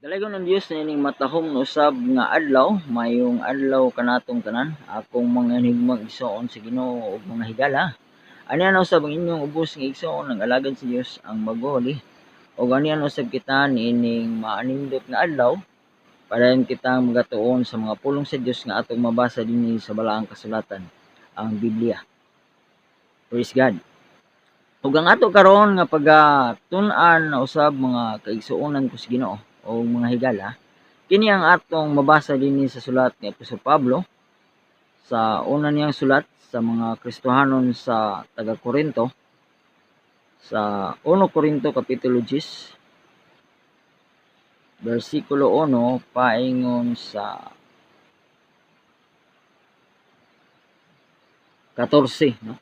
Dalagon ng Dios na ining matahom no usab nga adlaw, mayong adlaw kanatong tanan. Akong mga hinigmang igsoon sa Ginoo ug mga higala. Ani ana usab ang inyong ubos nga igsoon ang alagad sa Dios ang maguli. Ug ani ana usab kita niining maanindot nga adlaw para kitang magatuon sa mga pulong sa Dios nga atong mabasa dinhi sa balaang kasulatan, ang Biblia. Praise God. Ug ang ato karon nga pagatun-an na usab mga kaigsuonan ko sa Ginoo o mga higala, kini ang atong mabasa dinhi sa sulat ni Apostol Pablo sa una niyang sulat sa mga Kristohanon sa taga Corinto, sa 1 Corinto kapitulo 10 bersikulo 1 paingon sa 14, no?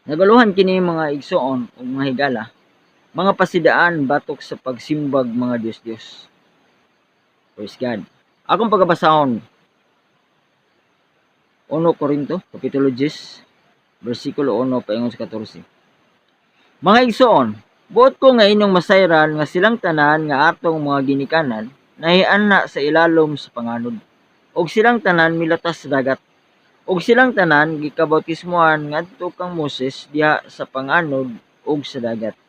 Nagaluhan kini mga igsoon ug mga higala, mga pasidaan batok sa pagsimbag mga Dios-Dios. Praise God. Akong pagabasahon 1 Corinto kapitulo 10 bersikulo 1 paingon sa 14. Mga igsoon, buot ko nga inyong masayran nga silang tanan nga atong mga ginikanan nahian-na sa ilalom sa panganod. Og silang tanan milatas sa dagat. Og silang tanan gikabautismohan ngadto kang Moses diha sa panganod ug sa dagat.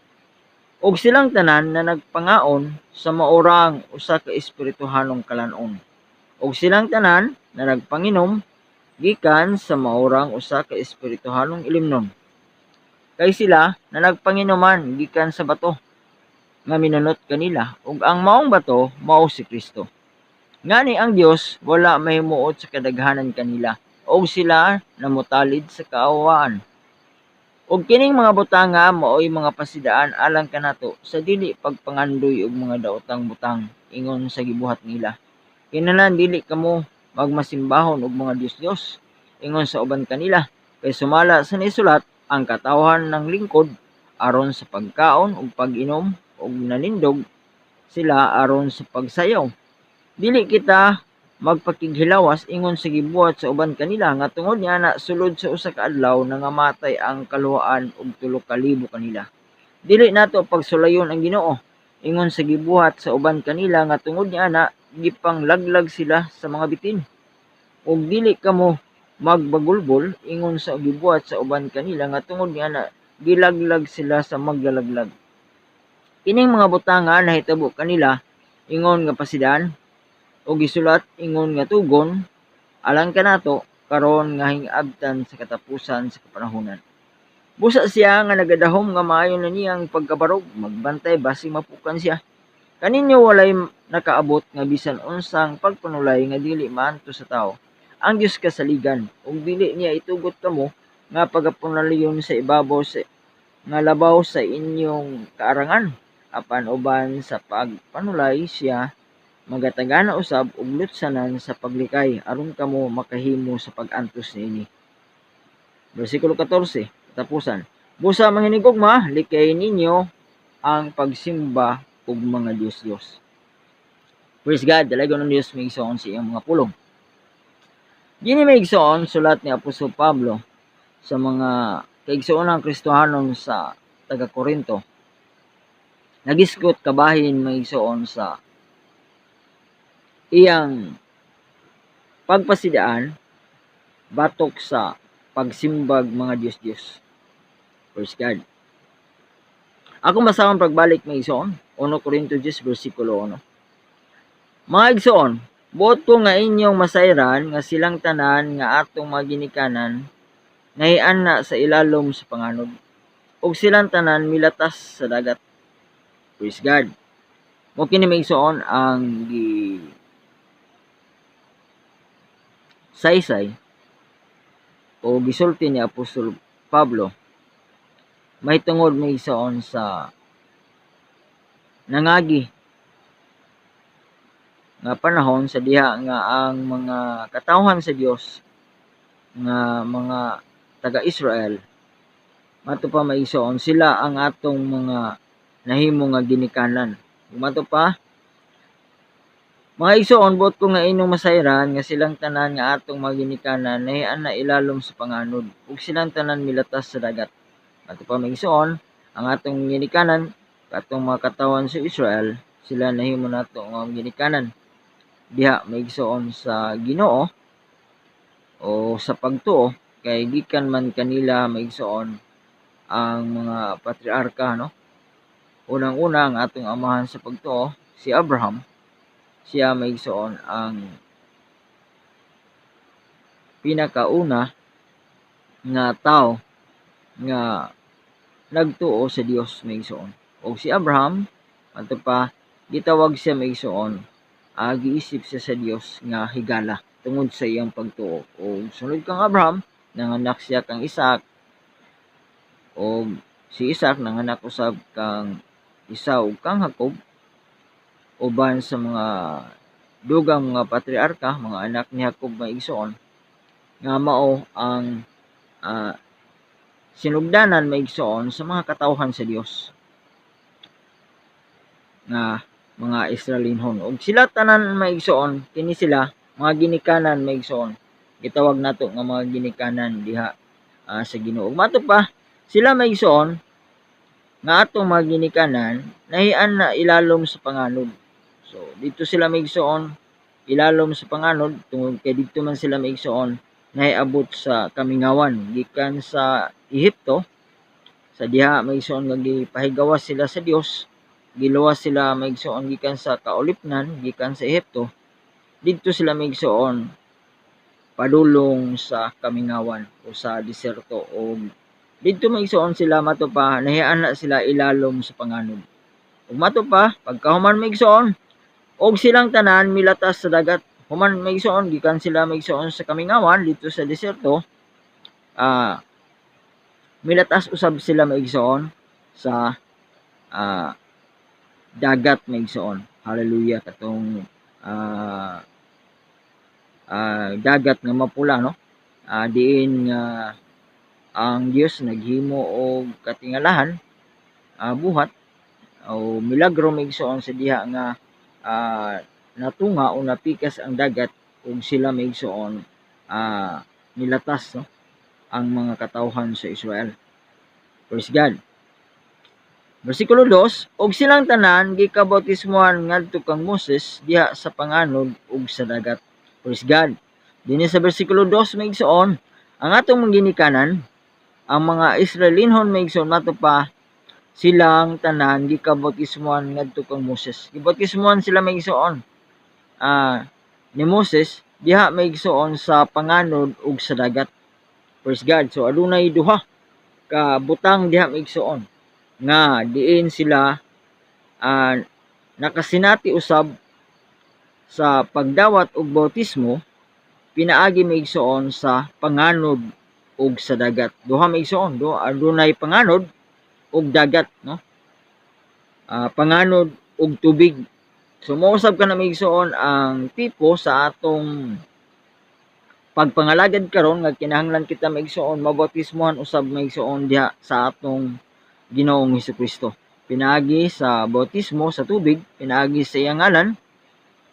Og silang tanan na nagpangaon sa maorang usa ka espirituhanong kalanon. Og silang tanan na nagpanginom gikan sa maorang usa ka espirituhanong ilimnon. Kay sila na nagpanginuman gikan sa bato nga minunot kanila ug ang maong bato mao si Kristo. Ngani ang Dios wala mahimuot sa kadaghanan kanila ug sila namutalid sa kaawaan. Ug kining mga butanga mao'y mga pasidaan alang kanato sa dili pagpangandoy og mga daotang butang ingon sa gibuhat nila. Kinahanglan dili kamo magmasimbahon og mga Dios-Dios ingon sa uban kanila, kay sumala sa nisulat ang katawhan ng lingkod aron sa pagkaon ug pag-inom ug nanindog sila aron sa pagsayaw. Dili kita magpakighilawas ingon sa gibuhat sa uban kanila nga tungod niana sulod sa usa ka adlaw nangamatay ang kaluhaan og 3,000 kanila. Dili nato pagsulayon ang Ginoo ingon sa gibuhat sa uban kanila nga tungod niana gipanglaglag sila sa mga bitin. Ug dili kamo magbagulbol ingon sa gibuhat sa uban kanila nga tungod niana gilaglag sila sa maglalaglag. Kining mga butanga nahitabo kanila ingon nga pasidaan o gisulat ingon nga tugon alang kanato karon nga hingabtan sa katapusan sa kapanahonan. Busa siya nga nagadahom nga maayo na niyang pagkabarog, magbantay basig mapukan siya. Kaninyo walay nakaabot nga bisan unsang pagpanulay nga dili maanto sa tao. Ang Dios kasaligan ug dili niya itugot kamo nga pagapunalayon sa ibabaw sa nga labaw sa inyong kaarangan apan uban sa pagpanulay siya magatagana usab og lutsanan sa paglikay aron kamo makahimo sa pag-antos niini. Bersikulo 14, katapusan. Busa manginigugma, likay ninyo ang pagsimba ug mga Dios-Dios. Praise God, dalagon ng Dios may igsoon sa iyang mga pulong. Dini may igsoon sulat ni Apostol Pablo sa mga kaigsoonang Kristohanon sa taga Corinto. Nagiskot kabahin may igsoon sa iyang pagpasidaan batok sa pagsimbag mga Dios-Dios. Praise God. Ako basahon pagbalik may igsoon 1 Corinto 10 bersikulo 1. Mga igsoon, buot ko nga inyong masayran nga silang tanan nga atong mga ginikanan nahian-na sa ilalom sa panganod ug silang tanan milatas sa dagat. Praise God. Mo kini may igsoon ang saysay o gisulti ni Apostol Pablo mahitungod may igsoon sa nangagi nga panahon sa diha nga ang mga katawhan sa Dios nga mga taga-Israel mato pa may igsoon sila ang atong mga nahimo nga ginikanan. Mato pa mga igsoon, buot ko nga inyong masayran nga silang tanan nga atong mga ginikanan nahian-na ilalom sa panganod ug silang tanan milatas sa dagat. Mato pa mga igsoon, ang atong ginikanan katong mga katawan sa Israel, sila nahimo nato nga ginikanan diha maigsoon sa Ginoo o sa pagtuo, kay gikan man kanila maigsoon ang mga patriarka, no? Unang-una ang atong amahan sa pagtuo, si Abraham, siya maigsoon ang pinakauna nga tao nga nagtuo sa Dios maigsoon. O si Abraham, ato pa gitawag siya maigsoon, giisip siya sa Dios nga higala tungod sa iyang pagtuo. O sunod kang Abraham, nanganak siya kang Isaac, o si Isaac nanganak usab kang Esau ug kang Jacob, uban sa mga dugang mga patriarka, mga anak ni Jacob maigsoon, nga mao ang sinugdanan maigsoon sa mga katawhan sa Dios nga mga Israelinhon. Ug sila tanan maigsoon, kini sila mga ginikanan maigsoon, gitawag nato nga mga ginikanan diha sa Ginoo. Ug mato pa sila maigsoon nga atong mga ginikanan nahian na ilalom sa panganod. So dito sila maigsoon ilalom sa panganod tungod kay dito man sila maigsoon nahiabot sa kamingawan gikan sa Ehipto, sa diha maigsoon nga gipahigawas sila sa Dios, giluwas sila maigsoon gikan sa kaulipnan gikan sa Ehipto, dito sila maigsoon padulong sa kamingawan o sa deserto, o dito maigsoon sila mato pa nahian na sila ilalom sa panganod. Ug mato pa pagkahuman maigsoon og silang tanan milatas sa dagat, human maigsoon gikan sila maigsoon sa kamingawan dito sa deserto, milatas usab sila maigsoon sa dagat maigsoon. Hallelujah, katong dagat nga mapula, no? Diin nga ang Dios naghimo og katingalahan, buhat o milagro maigsoon sa diha nga natunga o napikas ang dagat ug sila maigsoon nilatas, no, ang mga katawhan sa Israel. Praise God. Versikulo 2, og silang tanan gikabautismohan ngadto kang Moses diha sa panganod ug sa dagat. Praise God. Dinhi sa versikulo 2 maigsoon ang atong ginikanan, ang mga Israelinhon maigsoon mato pa silang tanan gikabautismohan ngadto kang Moses. Gibautismohan sila maigsoon ni Moses diha maigsoon sa panganod ug sa dagat. Praise God. So adunay duha ka butang diha maigsoon nga diin sila nakasinati usab sa pagdawat og bautismo, pinaagi maigsoon sa panganod ug sa dagat. Duha maigsoon, adunay panganod ug dagat, no? Panganod ug tubig. So mousab ka na maigsoon ang tipo sa atong pagpangalagad karon nga kinahanglan kita maigsoon mabautismohan usab maigsoon diha sa atong Ginoong Hesukristo. Pinaagi sa bautismo sa tubig, pinaagi sa iyang ngalan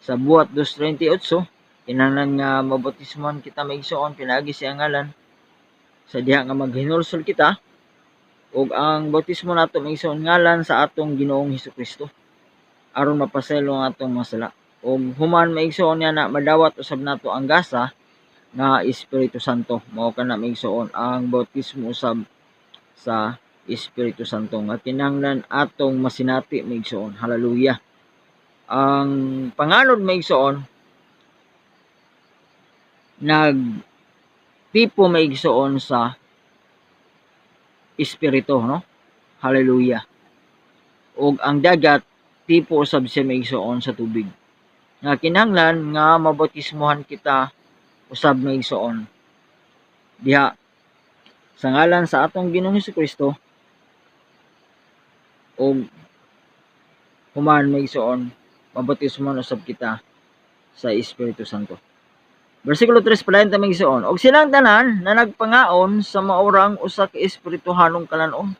sa buhat 2:38, kinahanglan nga mabautismohan kita maigsoon pinaagi sa iyang ngalan sa diha nga maghinulsol kita, ug ang bautismo nato maigsoon ngalan sa atong Ginoong Hesukristo aron mapasaylo ang atong mga sala. Ug human maigsoon niya na madawat usab nato ang gasa nga Espiritu Santo. Mao kana maigsoon ang bautismo usab sa Espiritu Santo nga kinahanglan atong masinati maigsoon. Hallelujah. Ang panganod maigsoon tipo maigsoon sa Espiritu, no? Hallelujah. Ug ang dagat tipo usab siya maigsoon sa tubig. Nga kinahanglan nga mabautismohan kita usab maigsoon diha sa ngalan sa atong Ginoong Hesukristo, o human maigsoon mabautismohan usab kita sa Espiritu Santo. Versikulo 3 palayon ta maigsoon, og silang tanan na nagpangaon sa maurang usa ka espirituhanong kalanon.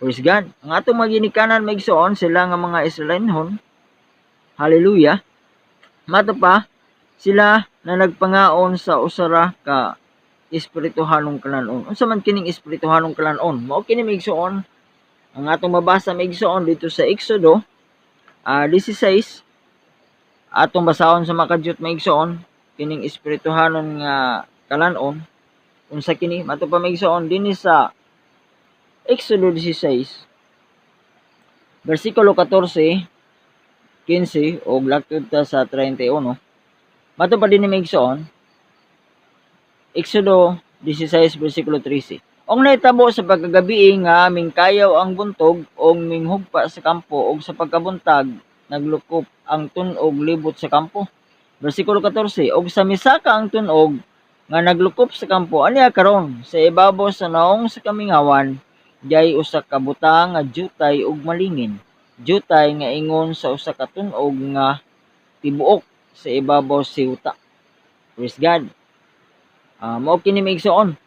Praise God. Ang atong maginikanan maigsoon sila nga mga Israelinhon. Hallelujah. Mato pa sila na nagpangaon sa usara ka espirituhanong kalanon. Unsa man kining espirituhanong kalanon? Mao kini maigsoon Ang atong mabasa maigsoon dito sa Exodo 16, atong basahon sa makadyot maigsoon kining espirituhanon nga kalanon. Unsa kini? Mato pa maigsoon dinhi sa Exodo 16 versikulo 14, 15 og laktod ta sa 31. Mato pa dinhi maigsoon Exodo 16 versikulo 13. Ong nahitabo sa pagkagabi nga mingkayaw ang buntog og minghugpa sa kampo og sa pagkabuntag naglukop ang tunog libot sa kampo. Versikulo 14. Og sa misaka ang tunog nga naglukop sa kampo aniya karon sa ibabaw sa naong sa kamingawan diay usa ka butang nga jutay ug malingin. Jutay nga ingon sa usa ka tunog nga tibuok sa ibabaw sa yuta. Praise God. Mao kini maigsoon.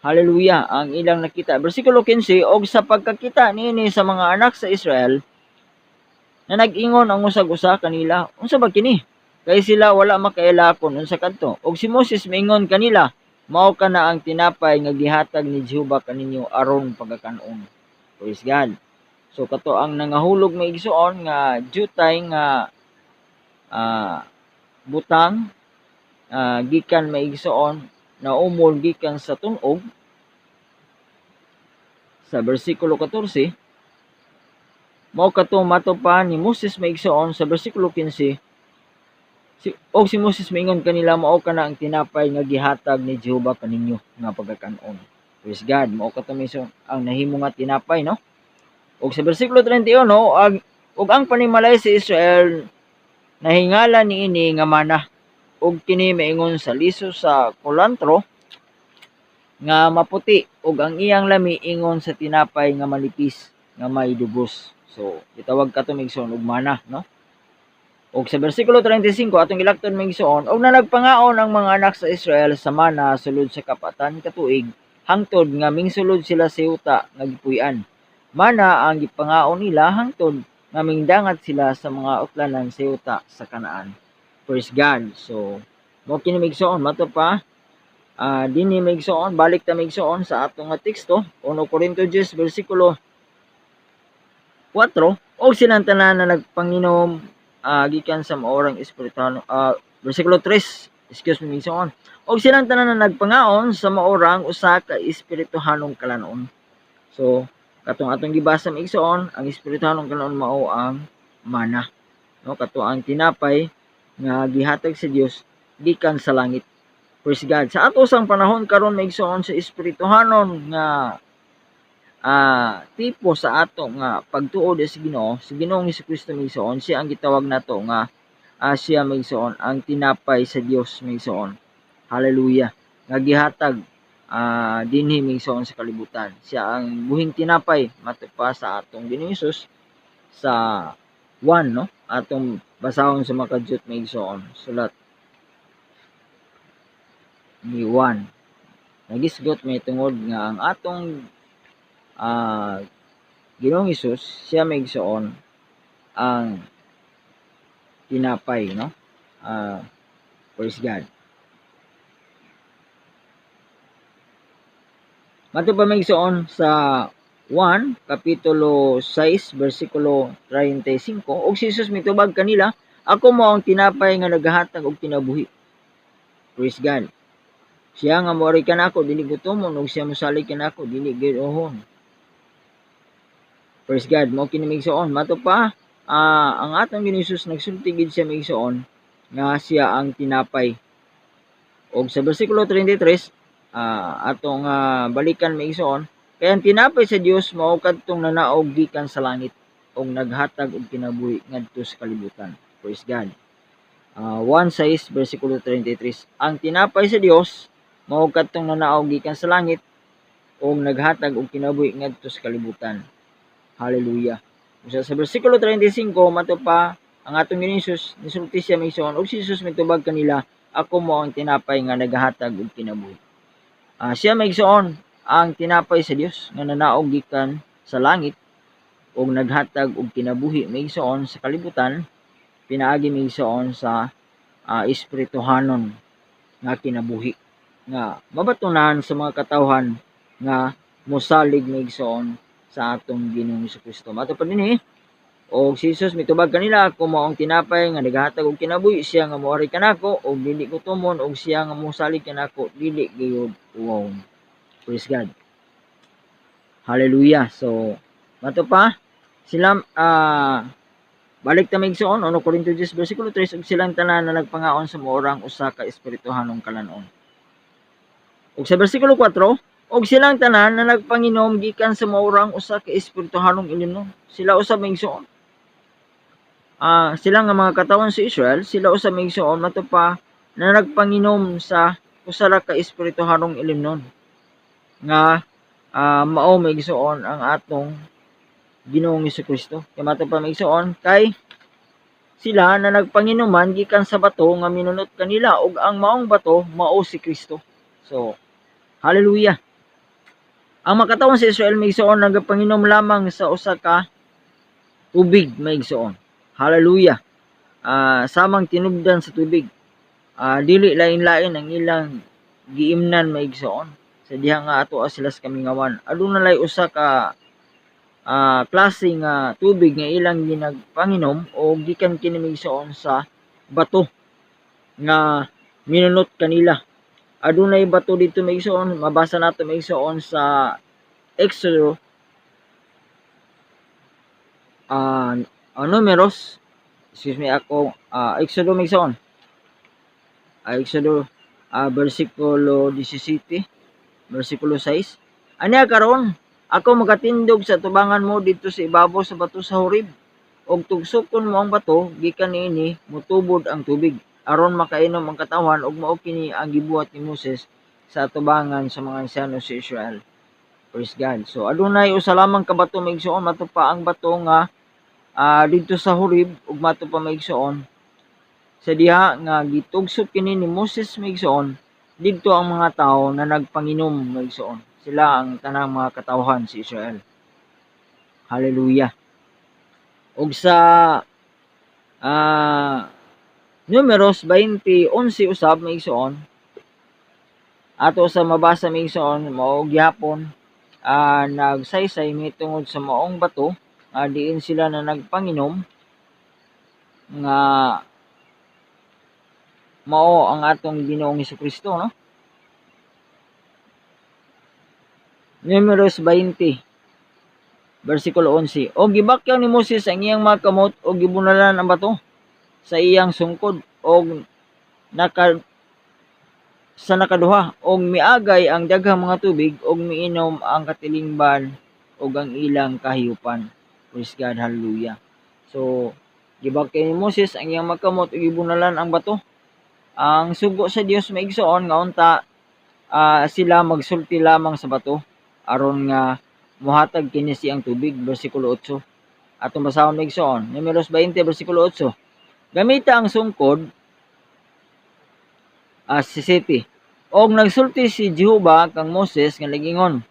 Hallelujah ang ilang nakita. Versikulo 15. Og sa pagkakita niini sa mga anak sa Israel na nag-ingon ang usag-usa kanila, unsa ba kini? Kay sila wala makailakon unsa kadto. Og si Moses miingon kanila, mao kana ang tinapay nga gihatag ni Jehova kaninyo aron pagkakanon. Praise God. So kato ang nangahulog maigsoon nga jutay nga butang gikan maigsoon na umol gikan sa tunog sa bersikulo 14. Mao kato matupan ni Moses maigsoon sa bersikulo 15. Og si Moses miingon kanila, mao kana ang tinapay nga gihatag ni Jehova kaninyo nga pagkakanon. Praise God. Mao kato miso ang nahimo nga tinapay, no? Og sa bersikulo 31, og ang panimalay sa Israel nahingala niini nga mana. Og kini maingon sa liso sa kulantro nga maputi og ang iyang lami ingon sa tinapay nga malipis nga may dugos. So gitawag kato migsoon og mana, no? Og sa bersikulo 35 atong gilakton migsoon, og nagpangaon ang mga anak sa Israel sa mana sulod sa kapatan katuig hangtod nga mingsulod sila sa yuta nga gipuy-an. Mana ang gipangaon nila hangtod nga mingdangat sila sa mga utlanan sa yuta sa Kanaan. Praise God. So mo kini migsoon mato pa dinhi migsoon, balik ta migsoon sa atong nga teksto 1 Corinto 10 bersikulo 4. Og silang tanan na nagpanginom gikan sa maorang espirituhano, versikulo 3, migsoon. Og silang tanan na nagpangaon sa maorang usa ka espirituhanong kalanon. So katong atong gibasa migsoon, ang espirituhanong kalanon mao ang mana, no? Kato ang tinapay nga gihatag sa Dios gikan sa langit. Praise God. Sa ato sang panahon karon migsoon sa espirituhanon nga tipo sa ato nga pagtuo sa Ginoo, sa Ginoong Hesukristo migsoon, siya ang gitawag nato nga siya migsoon ang tinapay sa Dios migsoon. Hallelujah. Nga gihatag dinhi migsoon sa kalibutan. Siya ang buhing tinapay matupa sa atong Ginoong Hesus sa 1, no? Atong basahon sa makadyot migsoon. Sulat ni 1. Nagisgot may tungod nga ang atong Ginoong Hesus siya migsoon ang tinapay, no? Praise God. Mato pa migsoon sa 1 kapitulo 6 bersikulo 35, og si Jesus mitubag kanila, ako mo ang tinapay nga nagahatag og kinabuhi. Praise God. Siya nga moari kanako dili gutomon, og siya mosalig kanako dili giduhon. Praise God. Mo kini migsoon mato pa ang atong Ginoong Hesus nagsulti gid siya migsoon nga siya ang tinapay. Og sa bersikulo 33 atong balikan migsoon, kaya ang tinapay sa Dios mao kadtong nanaog gikan sa langit og naghatag og kinabuhi ngadto sa kalibutan. Praise God. 1:6 bersikulo 33. Ang tinapay sa Dios mao kadtong nanaog gikan sa langit og naghatag og kinabuhi ngadto sa kalibutan. Hallelujah. Sa bersikulo 35 mato pa ang atong Ginoong Hesus nisulti siya migsoon, og si Jesus mitubag kanila, ako mo ang tinapay nga nagahatag og kinabuhi. Siya migsoon ang tinapay sa Dios nga nanaog gikan sa langit og naghatag og kinabuhi migsoon sa kalibutan, pinaagi migsoon sa espirituhanon nga kinabuhi nga mabatunan sa mga katawhan nga mosalig migsoon sa atong Ginoong Kristo. Mato pa dinhi og si Jesus mitubag kanila ako mao ang tinapay nga nagahatag og kinabuhi, siya nga moari kanako og dili ko tumon, og siya nga mosalig kanako dili gayud uwawon. Praise God. Hallelujah. So mato pa sila balik ta maigsoon 1 Corintios 10 bersikulo 3, ug silang tanan na nagpangaon sa moorang usa ka espirituhanong kalanon. Ug sa bersikulo 4, og silang tanan na nagpanginom gikan sa moorang usa ka espirituhanong ilimnon. Sila usab maigsoon. Sila nga mga katawan sa Israel, sila usab maigsoon mato pa na nagpanginom sa usa ra ka espirituhanong ilimnon nga mao maigsoon ang atong Ginoong Jesucristo. Kay mato pa maigsoon kay sila na nagpanginuman gikan sa bato nga minunot kanila, ug ang maong bato mao si Kristo. So hallelujah. Ang makatawan sa Israel maigsoon nagpanginom lamang sa usa ka tubig maigsoon. Hallelujah. Samang tinubdan sa tubig. Dili lain-lain ang ilang giimnan maigsoon. Sa diha nga ato sila sa kamingawan. Aduna lay usa ka klase nga tubig nga ilang ginagpanginom o gikan kini maigsoon sa bato nga minunot kanila. Adunay bato dito maigsoon, mabasa nato maigsoon sa Exodo Numeros, Exodo maigsoon. Exodo versikulo 17, versikulo 6. Anya karon ako magatindog sa tubangan mo dito sa ibabaw sa bato sa Horeb, og tugsukon mo ang bato, gikan niini mutubod ang tubig, aron makainom ang katawan, og mao kini ang gibuhat ni Moses sa tubangan sa mga anciano sa Israel. Praise God. So adunay usa lamang ka bato maigsoon, mato pa ang bato nga dito sa Horeb, ug mato pa maigsoon sa diha nga gitugsok kini ni Moses maigsoon, didto ang mga tao na nagpanginom maigsoon. Sila ang tanang mga katawhan si Israel. Hallelujah. Ug sa Numeros 20:11 usab maigsoon, ato sa mabasa maigsoon mao gyapon nagsaysay mitungod sa maong bato, diin sila na nagpanginom nga mao ang atong Ginoong Jesucristo, no? Numeros 20 versikulo 11. O gibakyaw ni Moses ang iyang mga kamot o gibunalan ang bato sa iyang sungkod og sa nakaduha, og miagay ang daghang mga tubig og miinom ang katilingban og ang ilang kahiyupan. Praise God. Hallelujah. So gibakyaw ni Moses ang iyang mga kamot ug gibunalan ang bato. Ang sugo sa Dios maigsoon nga unta sila magsulti lamang sa bato aron nga mohatag kini siyang tubig. Bersikulo 8 atong basahon maigsoon. Numeros 20 bersikulo 8. Gamita ang sungkod 17. Og nagsulti si Jehova kang Moses nga nagingon.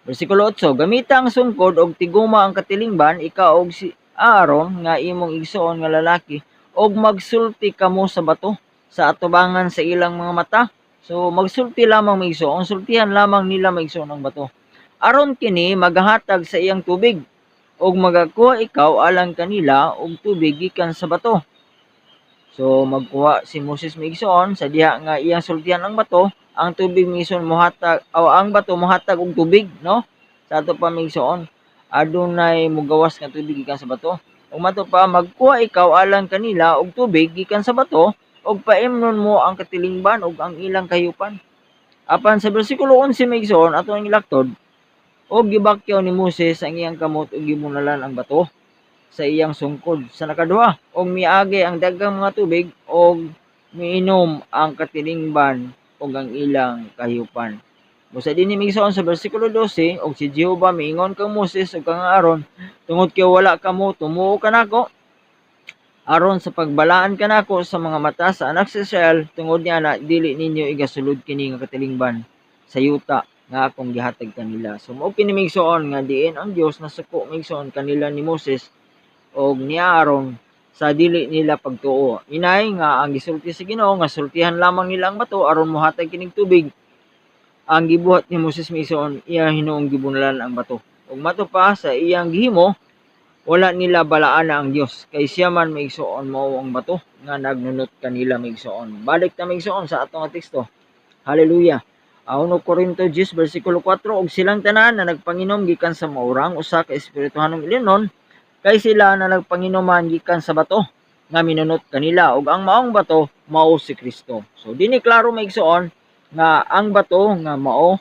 Bersikulo 8. Gamita ang sungkod og tiguma ang katilingban, ikaw og si Aaron nga imong igsoon nga lalaki, og magsulti kamo sa bato sa atubangan sa ilang mga mata. So magsulti lamang maigsoon, sultihan lamang nila maigsoon ang bato. Aron kini magahatag sa iyang tubig, og magakuha ikaw alang kanila og tubig gikan sa bato. So magkuha si Moses maigsoon sa diha nga iyang sultihan ang bato, ang tubig maigsoon mohatag ang bato mohatag og tubig, no? Sa ato pa maigsoon adunay mogawas nga tubig gikan sa bato. Ug mato pa magkuha ikaw alang kanila og tubig gikan sa bato, og paimnon mo ang katilingban ug ang ilang kahiyupan. Apan sa bersikulo 11 maigsoon ato ang ilaktod, og gibakyaw ni Moses ang iyang kamot ug gibunalan ang bato sa iyang sungkod sa nakaduha, og miagi ang daghang mga tubig og miinom ang katilingban ug ang ilang kahiyupan. Busa dinhi maigsoon sa bersikulo 12, og si Jehova miingon kang Moses ug kang Aaron, tungod kay wala kamo tumuo kanako aron sa pagbalaan kanako sa mga mata sa anak sa Israel, tungod niya na dili ninyo igasulod kini nga katilingban sa yuta nga akong gihatag kanila. So mao kini maigsoon nga diin ang Dios nasuko maigsoon kanila ni Moses og ni Aaron sa dili nila pagtuo. Inay nga ang gisulti sa Ginoo nga sultihan lamang nila ang bato aron mohatag kining tubig. Ang gibuhat ni Moses maigsoon iya hinuong gibunalan ang bato. ug mato pa sa iyang gihimo wala nila balaana ang Dios kay siya man maigsoon mao ang bato nga nagnunot kanila maigsoon. Balik ta maigsoon sa atong teksto. Hallelujah. 1 Corinto 10 bersikulo 4 og silang tanan na nagpanginom gikan sa maurang usa ka espirituhanong ilinon kay sila na nagpanginuman gikan sa bato nga minunot kanila ug ang maong bato mao si Kristo. So dinhi klaro maigsoon nga ang bato nga mao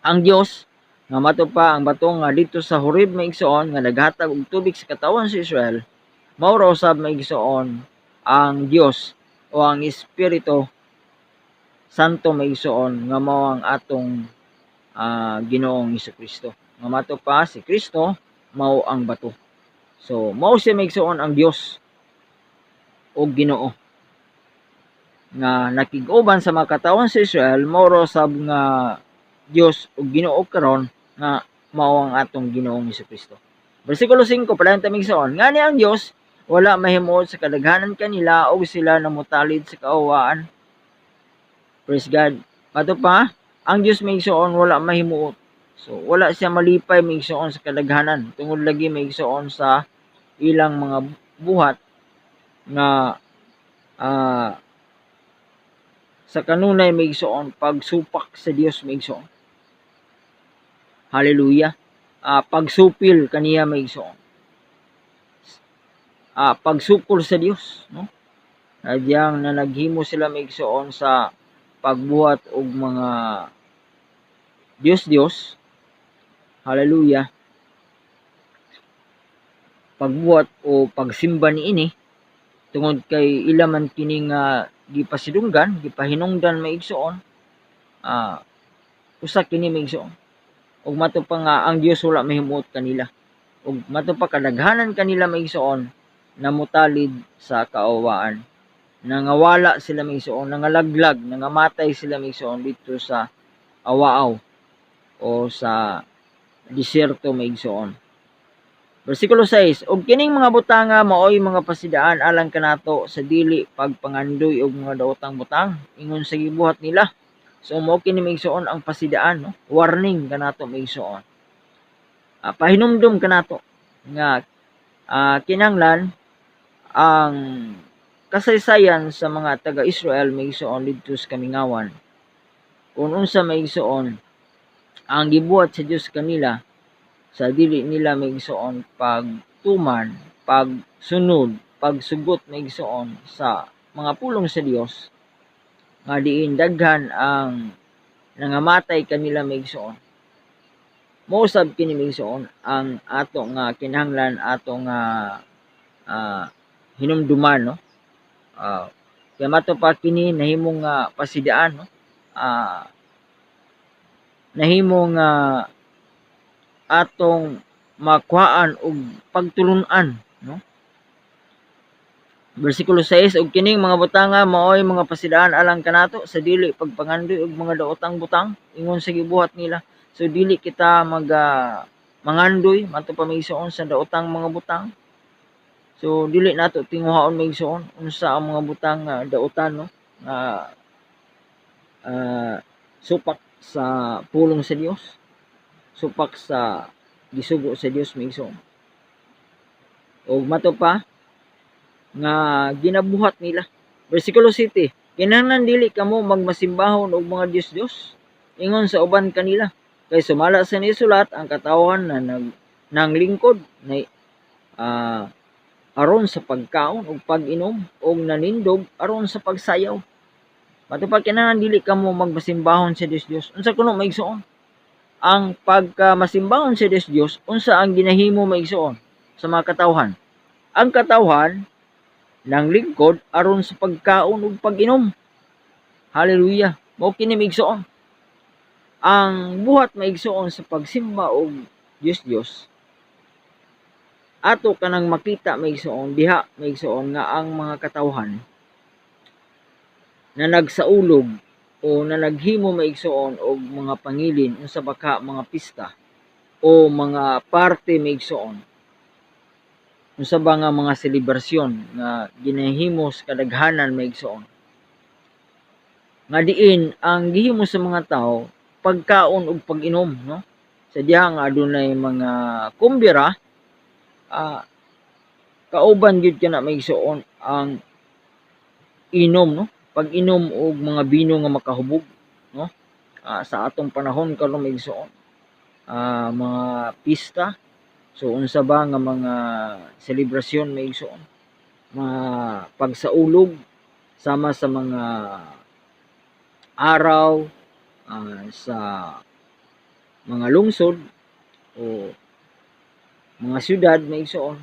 ang Dios nga mato pa ang bato nga dito sa Horeb maigsoon nga naghatag og tubig sa katawan sa Israel mao raw sab maigsoon ang Dios o ang Espiritu Santo maigsoon nga mao ang atong Ginoong Hesukristo. Nga mato pa si Kristo mao ang bato. So mao siya maigsoon ang Dios o Ginoo nga nakig-uban sa mga katawan sa Israel mao raw sab nga Dios o Ginoo karon nga mao ang atong Ginoong Hesukristo. Bersikulo 5 padayon ta migsoon ngani ang Dios wala mahimuot sa kadaghanan kanila og sila namutalid sa kaawaan. Praise God. Ato pa ang Dios maigsoon wala mahimuot. So wala siya malipay maigsoon sa kadaghanan tungod lagi maigsoon sa ilang mga buhat nga sa kanunay maigsoon pagsupak sa Dios maigsoon. Hallelujah. Pagsupil kaniya maigsoon. Pagsukol sa Dios, no? Adyang na naghimo sila maigsoon sa pagbuhat og mga Dios. Hallelujah. Pagbuhat o pagsimba niini tungod kay ila man kini nga gipasidunggan, gipahinungdan maigsoon. Usa kini maigsoon. Ug mato pa nga ang Dios wala mahimuot kanila. Ug mato pa kadaghanan kanila maigsoon namutalid sa kaawaan. Nangawala sila maigsoon, nangalaglag, nangamatay sila maigsoon dito sa awaaw o sa disyerto maigsoon. Bersikulo 6, og kining mga butanga maoy mga pasidaan alang kanato sa dili pagpangandoy og mga daotang butang ingon sa gibuhat nila. So mao kini maigsoon ang pasidaan, no? Warning kanato maigsoon. Pahinumdum kanato nga kinahanglan ang kasaysayan sa mga taga-Israel maigsoon didto sa kamingawan. Kung unsa maigsoon ang gibuhat sa Dios kanila sa dili nila maigsoon pagtuman, pagsunod, pagsugot maigsoon sa mga pulong sa Dios nga diin daghan ang nangamatay kanila maigsoon. Mao sab kini maigsoon ang ato nga kinahanglan ato nga hinumduman, no? Kaya mato pa kini nahimong pasidaan, no? Nahimong atong makuhaan og pagtulun-an, no? Bersikulo 6, og kining mga butanga maoy mga pasidaan alang kanato sa dili pagpangandoy og mga daotang butang ingon sa gibuhat nila. So dili kita mangandoy mato pa maigsoon sa daotang mga butang. So dili nato tinguhaon maigsoon unsa ang mga butang nga daotan, no? Supak sa pulong sa Dios, supak sa gisugo sa Dios maigsoon. Og mato pa nga ginabuhat nila. Bersikulo 7, kinahanglan dili kamo magmasimbahon og mga Dios ingon sa uban kanila kay sumala sa nisulat ang katawan na nanglingkod na aron sa pagkaon ug pag-inom ug nanindog aron sa pagsayaw. Matupad kinahanglan dili kamo magmasimbahon sa Dios. Unsa kuno maigsoon? Ang pagkamasimbahon sa Dios unsa ang ginahimo maigsoon sa mga katawhan? Ang katawhan nang lingkod aron sa pagkaon ug pag-inom. Hallelujah. Mao kini maigsoon. Ang buhat maigsoon sa pagsimba og Dios. Ato kanang makita maigsoon diha maigsoon nga ang mga katawhan na nagsaulog o na naghimo maigsoon og mga pangilin unsa baka mga pista o mga parte maigsoon unsa ba nga mga selebrasyon nga ginahimo sa kadaghanan maigsoon nga diin ang gihimo sa mga tao pagkaon ug pag-inom, no? Sa diha nga adunay mga kumbira, kauban gyud kana maigsoon ang inom, no? Pag-inom og mga bino nga makahubog, no? Sa atong panahon karon maigsoon, mga pista, so unsa ba nga mga selebrasyon maigsoon, mga pagsaulog sama sa mga araw, sa mga lungsod o mga syudad maigsoon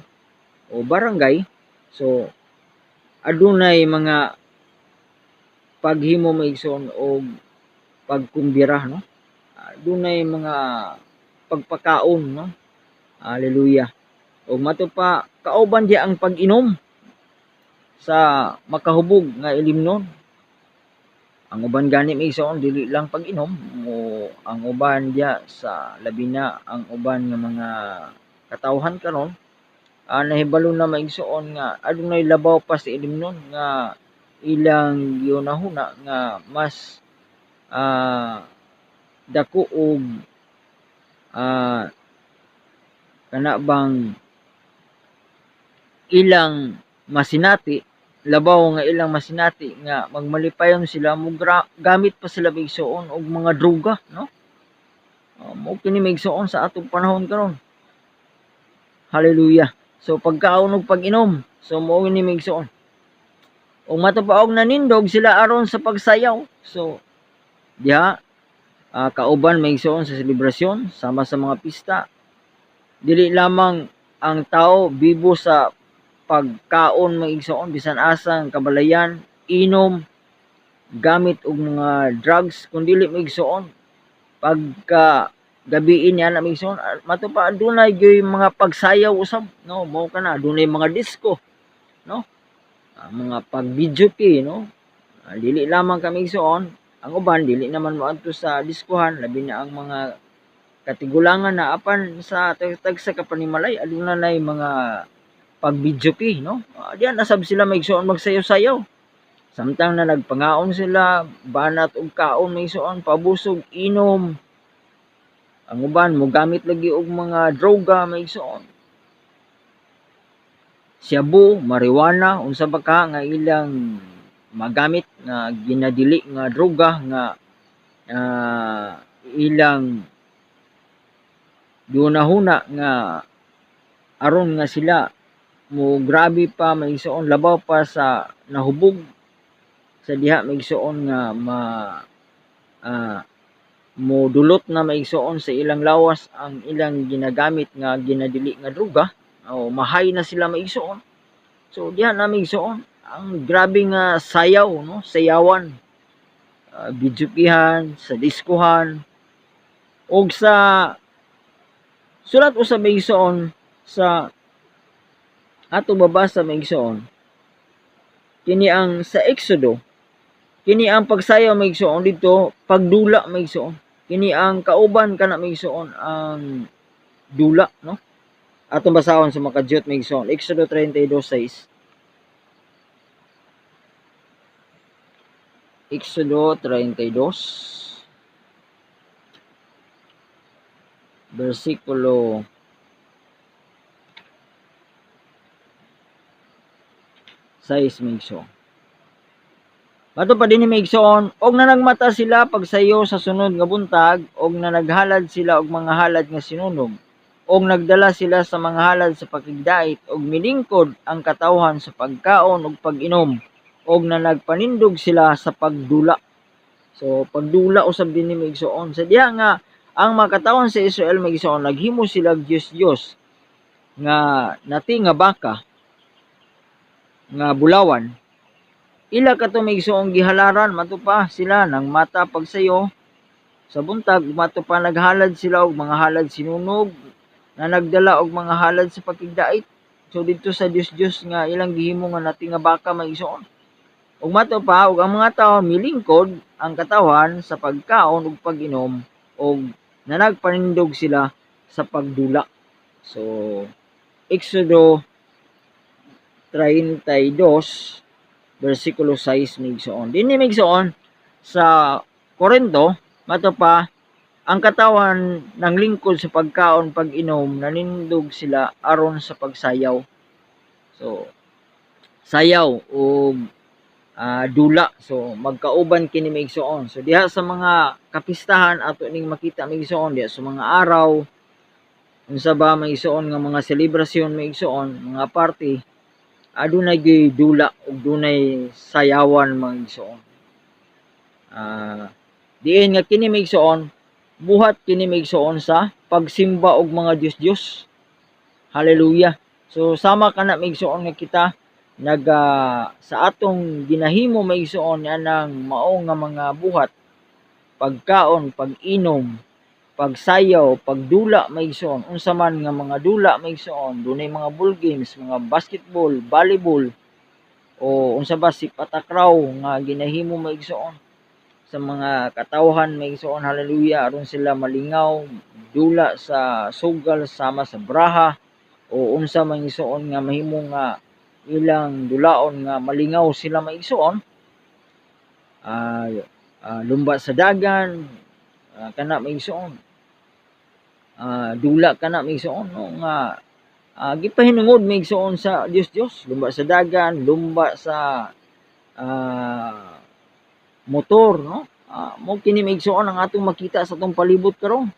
o barangay. So adunay mga paghimo maigsoon og pagkumbira, no? Adunay mga pagpakaon, no? Hallelujah. O mato pa kauban diya ang pag-inom sa makahubog nga ilimnon. Ang uban gani maigsoon dili lang pag-inom, o ang uban diya sa labi na ang uban nga mga katawhan karon, nahibalo na maigsoon nga adunay labaw pa sa ilimnon nga ilang gihunahuna nga mas dako og kana bang ilang masinati, labaw nga ilang masinati nga magmalipayon sila mo gamit pa sila maigsoon og mga droga, no? Mao kini maigsoon sa atong panahon karon. Hallelujah. So pagkaon og pag-inom, so mao ni maigsoon. O matupaog nanindog sila aron sa pagsayaw. So diha kauban maigsoon sa selebrasyon sama sa mga pista. Dili lamang ang tao bibo sa pagkaon maigsoon, bisan asang kabalayan, inom, gamit og mga drugs, kun dili maigsoon pagka gabiin yan na maigsoon, mato pa adunay gyud mga pagsayaw usab, no? Mao kana adunay mga disco, no? Mga pag-video key, no? Dili lamang kami igsoon, ang uban dili naman moadto sa diskohan, labi na ang mga katigulangan na apan sa tag sa kapanimalay aduna nay mga pag-video key, no? Diyan nasab sila maigsoon magsayaw-sayaw. Samtang na nagpangaon sila, banat og kaon maigsoon, pabusog, inom. Ang uban mo gamit lagi og mga droga maigsoon. Shabu, marijuana, unsa ba ka nga ilang magamit nga ginadili nga droga nga ilang gunahuna nga aron nga sila mo grabe pa maigsoon, labaw pa sa nahubog sa diha maigsoon nga mo dulot na maigsoon sa ilang lawas ang ilang ginagamit nga ginadili nga droga, o mahay na sila maigsoon. So diha na maigsoon ang grabe nga sayaw, no? Sayawan, bidjukihan, sa diskohan, og sa sulat usab maigsoon sa ato babasa maigsoon, kini ang sa Exodo, kini ang pagsayaw maigsoon dito, pagdula maigsoon. Kini ang kauban kana maigsoon ang dula, no? Atong basahon sa makadyot maigsoon, Exodo 32:6. Exodo 32 versikulo 6 maigsoon. Mato pa dinhi maigsoon, og nanagmata sila pagsayo sa sunod nga buntag, og nanaghalad sila og mga halad nga sinunog, og nagdala sila sa mga halad sa pakigdait, og milingkod ang katawhan sa pagkaon ug pag-inom, og nanagpanindog sila sa pagdula. So pagdula usab dinhi maigsoon. Sa diha nga ang mga katawhan sa Israel maigsoon, naghimo sila Diyos nga nati nga baka nga bulawan. Ila kato maigsoong gihalaran, mato pa sila nang mata pagsayo sa buntag, mato pa naghalad sila og mga halad sinunog, na nagdala og mga halad sa pakigdait. So dito sa Dios nga ilang gihimo nga nati nga baka maigsoon. Ug mato pa og ang mga tawo milingkod ang katawan sa pagkaon ug pag-inom, og nanagpanindog sila sa pagdula. So Exodo 32 versikulo 6 maigsoon. Dinhi maigsoon sa Korinto, mato pa ang katawan ng lingkod sa pagkaon pag-inom nanindog sila aron sa pagsayaw. So sayaw o dula. So magkauban kini maigsoon. So diha sa mga kapistahan ato ning makita maigsoon, diha sa mga araw unsa ba maigsoon nga mga selebrasyon maigsoon, mga party, adunay gyud dula ug dunay sayawan maigsoon. Diin nga kini maigsoon, buhat kini maigsoon sa pagsimba og mga Dios-Dios. Hallelujah. So sama kana maigsoon nga kita sa atong ginahimo maigsoon anang mao nga mga buhat, pagkaon, pag-inom, pagsayaw, pagdula maigsoon, unsa man nga mga dula maigsoon, dunay mga ball games, mga basketball, volleyball, o unsa ba si patakraw nga ginahimo maigsoon sa mga katawhan maigsoon, hallelujah, aron sila malingaw, dula sa sugal sama sa braha, o unsa man igsoon nga mahimo nga ilang dulaon nga malingaw sila maigsoon. Lumba sa dagan, kana maigsoon, dula kana maigsoon no nga gipahinungod maigsoon sa Dios, lumba sa dagan, lumba sa motor no. Mao kini maigsoon ang atong makita sa atong palibot karon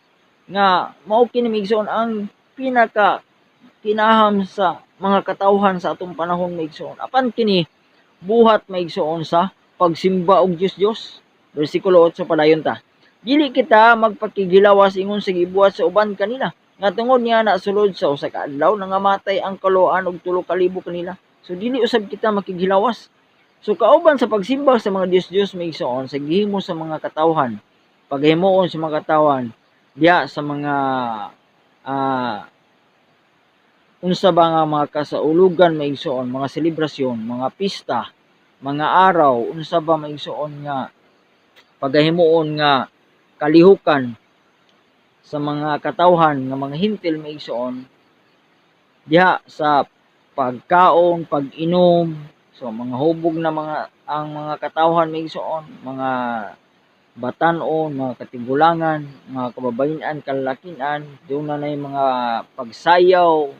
nga mao kini maigsoon ang pinaka kinaham sa mga katawhan sa atong panahon maigsoon. Apan kini buhat maigsoon sa pagsimba og Dios. Bersikulo 8 padayon ta. Dili kita magpakigilawas ingon sa gibuhat sa uban kanila nga tungod niya na sulod sa usa ka adlaw nangamatay ang kaluoan og 3,000 kanila. So dili usab kita makigilawas. So kauban sa pagsimba sa mga Dios maigsoon sa gihimo sa mga katawhan, paghimuon sa mga katawhan diya sa mga unsa ba nga mga kasaulugan maigsoon, mga selebrasyon, mga pista, mga araw, unsa ba maigsoon nga pagahimuon nga kalihukan sa mga katawhan nga mga hintil maigsoon diha sa pagkaon, pag-inom, so mga hubog na ang mga katawhan maigsoon, mga batan-on, mga katigulangan, mga kababayen-an, kalalakian, doon na mga pagsayaw,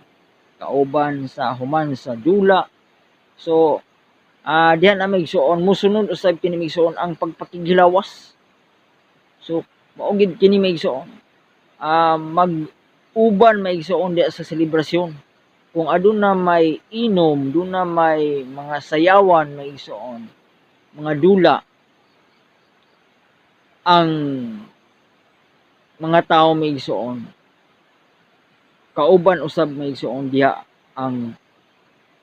kauban sa human sa dula. So diha na maigsoon musunod usab kini maigsoon ang pagpakighilawas. So mao gid kini maigsoon mag-uban maigsoon diha sa selebrasyon. Kung aduna may inom, duna may mga sayawan maigsoon, mga dula, ang mga tao maigsoon kauban usab maigsoon diha ang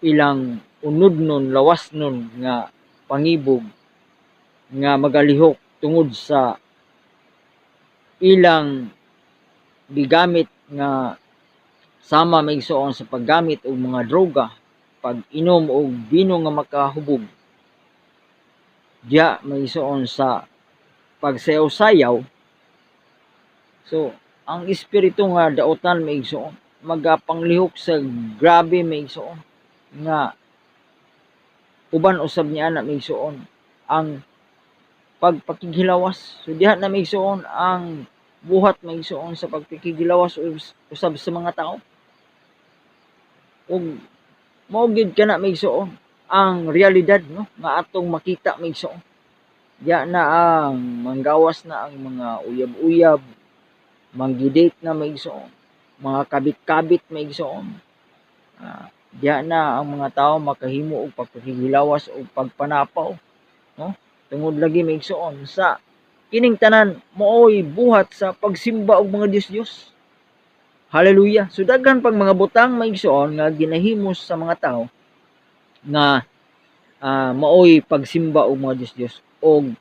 ilang unodnon, lawasnon nga pangibog nga magalihok tungod sa ilang bigamit nga sama maigsoon sa paggamit og mga droga, pag-inom og bino nga makahubog. Diya maigsoon sa pagsayaw-sayaw. So ang espiritu nga daotan maigsoon magapanglihok sa grabe maigsoon nga uban usab niya na maigsoon ang pagpakighilawas. So diha na maigsoon ang buhat maigsoon sa pagpakighilawas usab sa mga tao. Ug mao gid kana maigsoon ang realidad no nga atong makita maigsoon. Diya na ang manggawas na ang mga uyab-uyab, manggidate na maigsoon, mga kabit-kabit maigsoon. Diya na ang mga tao makahimo og pagpakighilawas o pagpanapaw no tungod lagi maigsoon sa kining tanan maoy buhat sa pagsimba og mga Dios. Hallelujah. So daghan pag mga butang maigsoon nga ginahimo sa mga tao nga maoy pagsimba og mga Dios og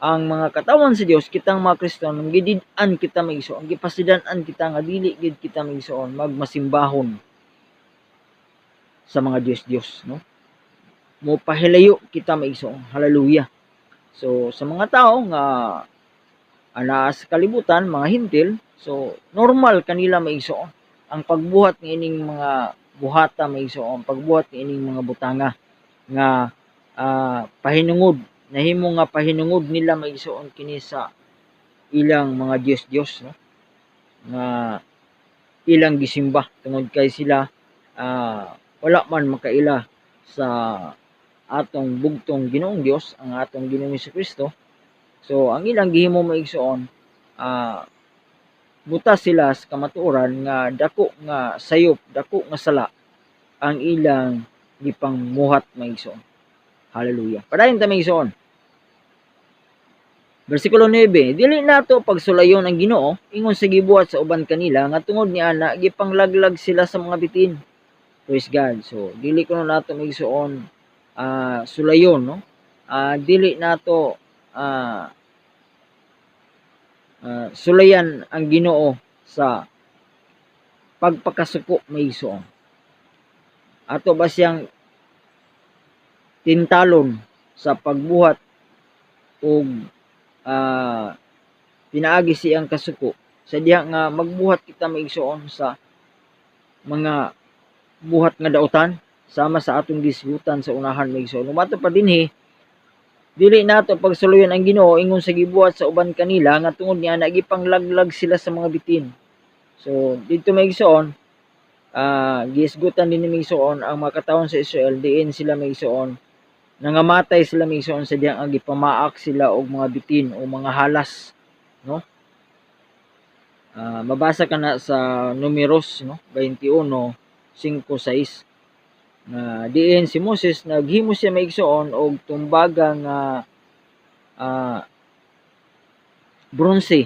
ang mga katawan sa Dios kitang mga Kristiyano gidid-an kita maigsoon, gipasidan-an kita nga dili gid kita maigsoon magmasimbahon sa mga Dios no. Mo pahilayo kita maigsoon. Hallelujah. So sa mga tao nga ana sa kalibutan mga hintil, so normal kanila maigsoon ang pagbuhat ng ining mga buhata maigsoon, pagbuhat ng ining mga butanga nga pahinungod nahimo nga pahinungod nila maigsoon kini sa ilang mga Diyos no nga ilang gisimba tungod kay sila wala man makaila sa atong bugtong Ginoong Dios, ang atong Ginoong Kristo. So ang ilang gihimo maigsoon, butas sila sa kamatuoran nga dako nga sayop, dako nga sala ang ilang gipangmuhat maigsoon. Hallelujah. Padayon ta maigsoon. Bersikulo 9, dili nato pagsulayon ang Ginoo ingon sa gibuhat sa uban kanila nga tungod niana gipanglaglag sila sa mga bitin. Praise God. So dili kuno nato maigsoon sulayon no. Dili nato sulayan ang Ginoo sa pagpakasuko maigsoon. Ato ba siyang tintalon sa pagbuhat og pinaagi siyang kasuko sa diha nga magbuhat kita maigsoon sa mga buhat nga dautan sama sa atong gisgutan sa unahan maigsoon. Umato pa dinhi dili nato pagsuluyan ang Ginoo ingon sa gibuhat sa uban kanila nga tungod niya nagipanglaglag sila sa mga bitin. So dito maigsoon gisgutan din ni maigsoon ang mga katawon sa Israel diin sila maigsoon nangamatay sila maigsoon sa diha nga gipamaak sila og mga bitin o mga halas no. Mabasa kana sa Numeros no 21:5-6 na diin si Moses naghimo siya maigsoon og tumbaga nga bronze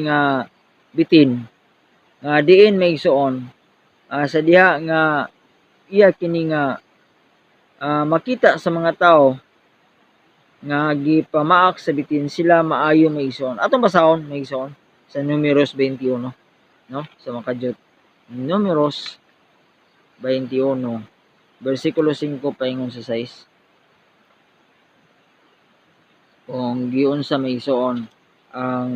nga bitin nga diin maigsoon sa diha nga iya kini nga makita sa mga tao nga gipamaak sa bitin sila maayo maigsoon. Atong basahon maigsoon sa Numeros 21 no sa mga kadyot. Numeros 21 bersikulo 5 paingon sa 6. Kung giunsa maigsoon ang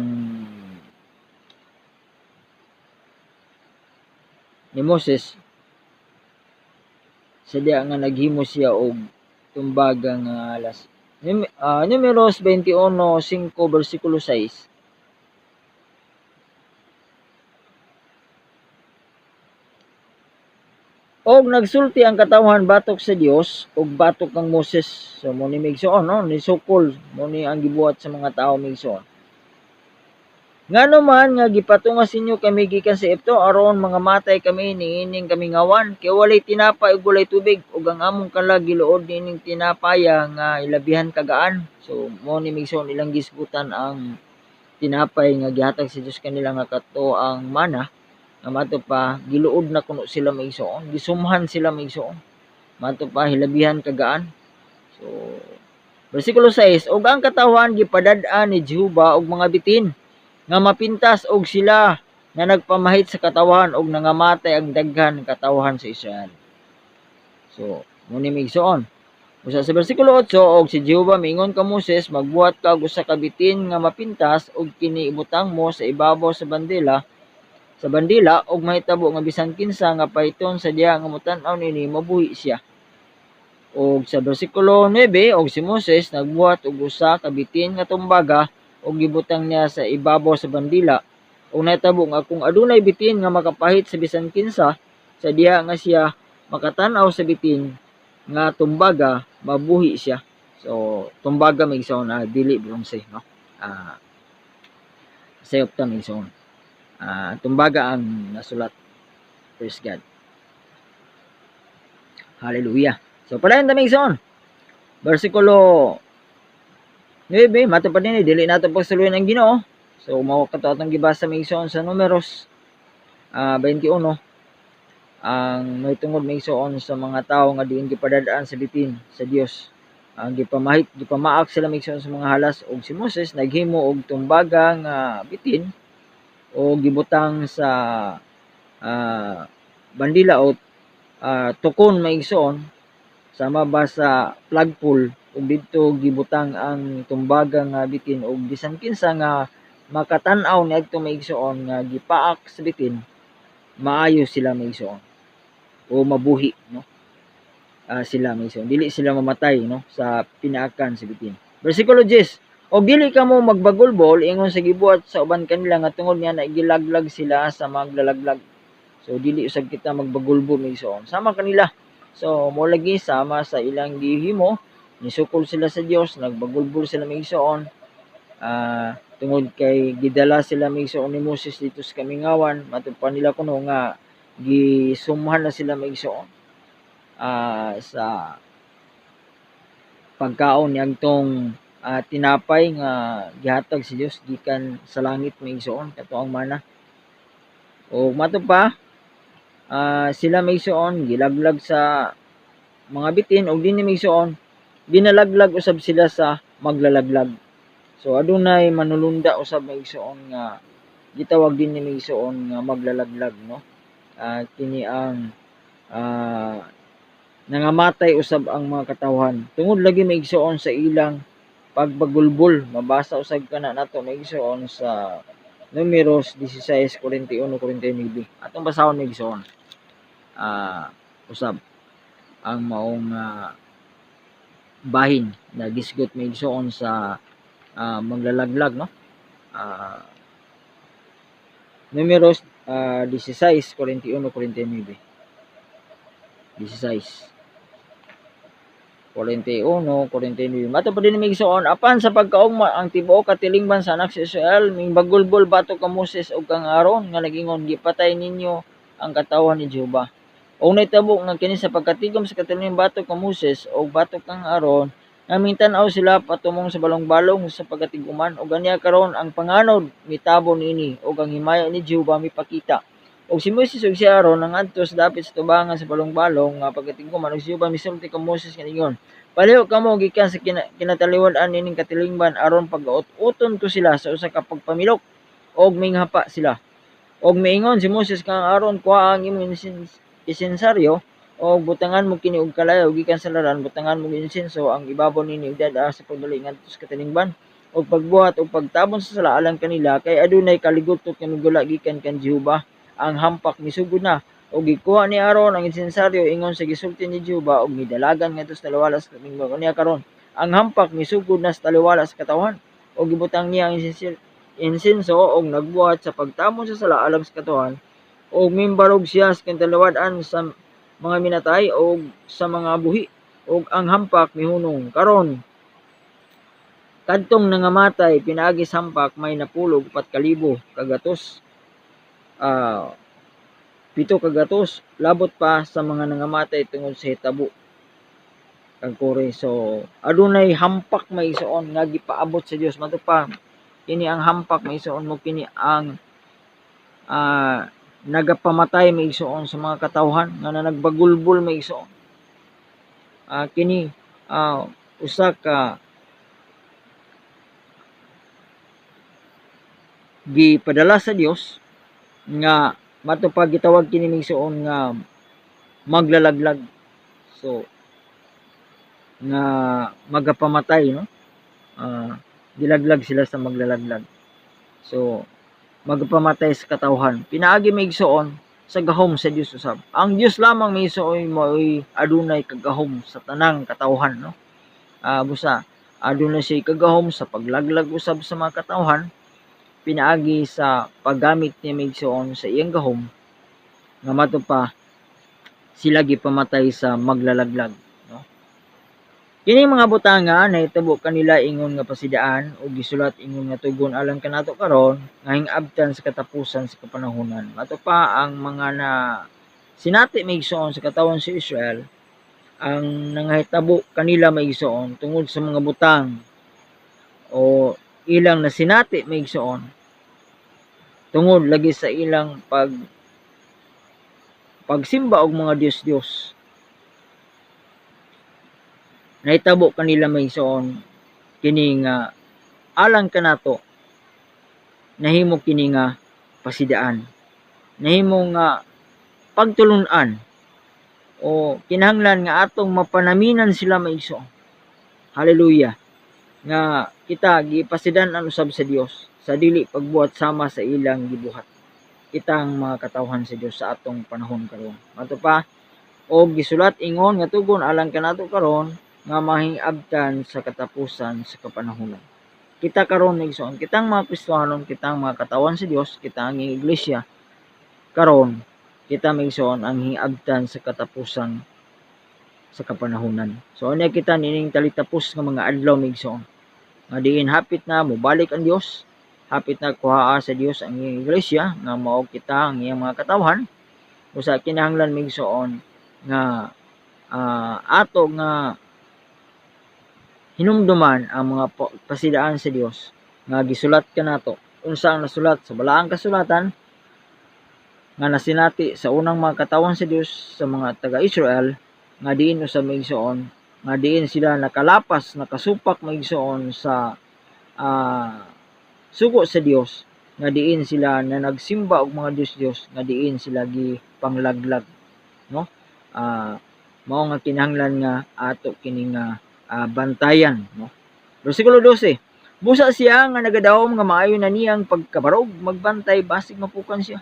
ni Moses sa diha nga naghimo siya og tumbaga nga alas. Numeros 21:5 bersikulo 6. Og nagsulti ang katawhan batok sa Dios og batok kang Moses. So mo ni maigsoon no ni sukol mo ni ang gibuhat sa mga tawo maigsoon. Ngano man nga gipatungas inyo kami gikan sa Egipto aron mga matay kami niining kami ngawan kay walay tinapay ug walay tubig ug ang among kalag giluod niining tinapaya nga ilabihan kagaan. So mo ni maigsoon ilang gisgutan ang tinapay nga gihatag sa Dios kanila nga kato ang mana nga mato pa giluod na kuno sila maigsoon gisumhan sila maigsoon mato pa hilabihan kagaan. So bersikulo 6 ug ang katawhan gipadad-an ni Jehova og mga bitin nga mapintas og sila nga nagpamahit sa katawhan og nangamatay ang daghan katawhan sa Israel. So muni maigsoon usa sa bersikulo 8 og si Jehova miingon ka Moses magbuhat ka og usa ka bitin nga mapintas og kini ibutang mo sa ibabaw sa bandila og mahitabo nga bisan kinsa nga pahiton sa diha nga mutan-aw nini mabuhi siya. Og sa bersikulo 9 og si Moses nagbuhat og usa ka bitin nga tumbaga og gibutang niya sa ibabaw sa bandila og nahitabo nga kung adunay bitin nga makapahit sa bisan kinsa sa diha nga siya makatan-aw sa bitin nga tumbaga mabuhi siya. So tumbaga maigsoon dili bronze no. Sayop ta maigsoon. Tumbaga ang nasulat. Praise God. Hallelujah. So padayon ta maigsoon. Bersikulo 9 mato pa din dili nato pagsuluyan ang Ginoo. So mao kato atong gibasa maigsoon sa Numeros 21 ang may tungod maigsoon sa mga tawo nga diin gipadad-an sa bitin sa Dios. Ang gipamaak sila maigsoon sa mga halas og si Moses naghimo og tumbaga nga bitin o gibutang sa bandila o tukon maigsoon sama ba sa flagpole ug didto gibutang ang tumbaga nga bitin og bisan kinsa nga makatan-aw niadto maigsoon nga gipaak sa bitin maayo sila maigsoon o mabuhi no. Sila maigsoon dili sila mamatay no sa pinaakan sa bitin. Bersikulo 10 Og dili ka mo magbagulbol ingon sa gibuhat sa uban kanila nga tungod nga naigilaglag sila sa maglalaglag. So dili usab kita magbagulbol mi igsoon. Sama kanila. So mo lagi sama sa ilang gihimo, nisukol sila sa Dios, nagbagulbol sila mi igsoon. Tungod kay gidala sila mi igsoon ni Moses dito sa kamingawan, matupad nila kuno nga gisumhan na sila mi igsoon sa pagkaon niadtong tinapay nga gihatag si Dios gikan sa langit mi igsoon kato ang mana. O mato pa sila mi igsoon gilaglag sa mga bitin og dinhi mi igsoon ginalaglag usab sila sa maglalaglag. So adunay manulunda usab mi igsoon nga gitawag dinhi mi igsoon nga maglalaglag, no. Kini ang nangamatay usab ang mga katawhan tungod lagi mi igsoon sa ilang pagbagulbol. Mabasa usab kana nato mi igsoon sa Numeros 16:41-49. Atong basahon mi igsoon. Usab ang maong bahin na gisgot mi igsoon sa maglalaglag, no. Numeros 16:41-49. 16:41-49. Mato pa din mi igsoon apan sa pagkaugma ang tibuok katilingban sa anak sa Israel ming bagulbol batok ka Moses ug kang Aaron nga nagingon gipatay ninyo ang katawhan ni Jehova. Og nahitabo nga kini sa pagkatigom sa katilingban batok ka Moses ug batok kang Aaron naming tan-aw sila patumong sa balong-balong sa pagkatiguman ug ganiya karon ang panganod mitabo niini ug ang himaya ni Jehova mipakita. Og si Moses ug si Aaron nangadto sa dapit sa tubangan sa balong-balong nga pagkatiguman ug si Jehova misulti ka Moses nga ingon, "Paliho kamo gikan sa kinataliwad-an nining katilingban aron pagaut-uton ko sila sa usa ka pagpamilok og minghapa sila." Og miingon si Moses kang Aaron, "Kuha ang imong insensaryo o butangan mo kini og kalayo gikan sa laran, butangan mo insenso ang ibabaw nini idada sa pagdali ngadto sa katilingban og pagbuhat og pagtabon sa sala alang kanila kay adunay kaligotot nga migula gikan kan Jehova. Ang hampak misugod na og gikuha ni Aaron ang insensaryo ingon sa gisulti ni Jehova og midalagan ngadto sa taliwala sa katilingban kaniya karon. Ang hampak misugod na sa taliwala sa katawhan og gibutang niya ang insenso og nagbuhat sa pagtabon sa sala alang sa katawhan og mimbarog siya sa taliwad-an sa mga minatay o sa mga buhi ug ang hampak mihunong karon kadtong nangamatay pinaagi sa hampak may napulog 4,000 kagatos 7 kagatos labot pa sa mga nangamatay tungod sa hitabo kag kore. So adunay hampak may igsoon nga gipaabot sa Dios mato pa kini ang hampak may igsoon mo kini ang nagapamatay may igsoon sa mga katawhan nga nagbagulbol may igsoon. Kini usa ka gipadala sa Dios nga matupag gitawag kini may igsoon nga maglalaglag. So nga magapamatay, no. Dilaglag sila sa maglalaglag. So magapamatay sa katawhan. Pinaagi may igsoon sa gahom sa Dios usab. Ang Dios lamang may igsoon mo'y adunay kagahom sa tanang katawhan, no. Busa adunay siya kagahom sa paglaglag usab sa mga katawhan pinaagi sa paggamit ni may igsoon sa iyang gahom nga mato pa sila gipamatay sa maglalaglag, no. Kini mga butanga nahitabo kanila ingon nga pasidaan o gisulat ingon nga tugon alang kanato karon nga hingabtan sa katapusan sa kapanahonan. Mato pa ang mga na sinati may igsoon sa katawhan sa Israel ang nangahitabo kanila may igsoon tungod sa mga butang o ilang na sinati may igsoon tungod lagi sa ilang pagsimba og mga Dios-Dios. Nahitabo kanila may igsoon kini nga alang kanato nahimo kini nga pasidaan, nahimo nga pagtulun-an o kinahanglan nga atong mapanaminan sila may igsoon. Hallelujah. Nga kita gipasidan-an usab sa Dios sa dili pagbuhat sama sa ilang gibuhat. Kitang mga katawhan sa Dios sa atong panahon karon. Mato pa og gisulat ingon nga tugon alang kanato karon nga mahingabtan sa katapusan sa kapanahonan. kita karon igsoon, kitang mga Kristiyanon, kitang mga katawan sa Dios, kita ang iglesia karon, kita maigsoon ang hiabtan sa katapusan sa kapanahunan. So unya kita nining talitapos nga mga adlaw maigsoon. Nga diin hapit na mobalik ang Dios, hapit na kuhaa sa Dios ang iyang iglesia nga mao kita ang iyang mga katawhan. Usa kinahanglan maigsoon nga ato nga hinumduman ang mga pasidaan sa Dios nga gisulat kanato unsa ang nasulat sa balaang kasulatan nga nasinati sa unang mga katawan sa Dios sa mga taga-Israel nga diin usa maigsoon nga diin sila nakalapas nakasupak maigsoon sa sugo sa Dios nga diin sila na nagsimba og mga Dios nga diin sila gipanglaglag, no? Mao nga kinahanglan nga ato kini nga bantayan, no? Bersikulo 12. Busa siya nga nagadawom nga maayo na niyang pagkabarog magbantay basig mapukan siya.